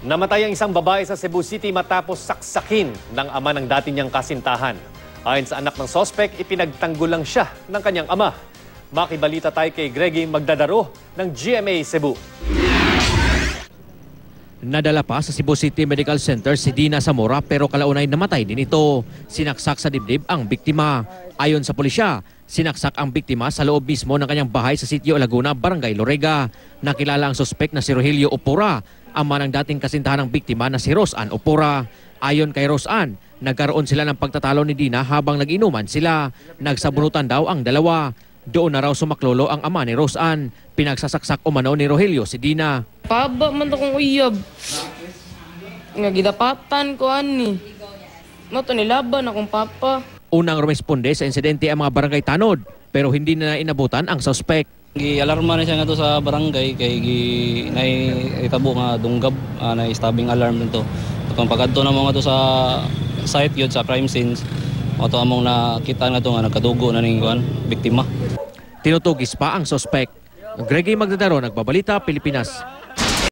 Namatay ang isang babae sa Cebu City matapos saksakin ng ama ng dati niyang kasintahan. Ayon sa anak ng sospek, ipinagtanggol lang siya ng kanyang ama. Makibalita tayo kay Greggy Magdadaro ng GMA Cebu. Nadala pa sa Cebu City Medical Center si Dina Zamora pero kalaunay namatay din ito. Sinaksak sa dibdib ang biktima. Ayon sa pulisya, sinaksak ang biktima sa loob mismo ng kanyang bahay sa Sitio Laguna, Barangay Lorega. Nakilala ang suspek na si Rogelio Opora, ama ng dating kasintahan ng biktima na si Rosan Opora. Ayon kay Rosan, nagkaroon sila ng pagtatalo ni Dina habang nag-inuman sila. Nagsabunutan daw ang dalawa. Doon na raw sumaklolo ang ama ni Rosan. Pinagsasaksak umano ni Rogelio si Dina. Paba man akong uyab. Nga gidapatan ko ani. Mato nilaban akong papa. Unang rumesponde sa insidente ang mga barangay tanod pero hindi na inabutan ang suspect. Gi-alarma na siya nga to sa barangay kay naitabo nga dunggab na stabbing alarm nito. Kung pagadto na mo nga to sa site yun sa crime scenes, ato among nakita nga to nga nagkadugo na ning biktima. Tinutugis pa ang suspect. Greggy Magdadaro, Nagbabalita, Pilipinas.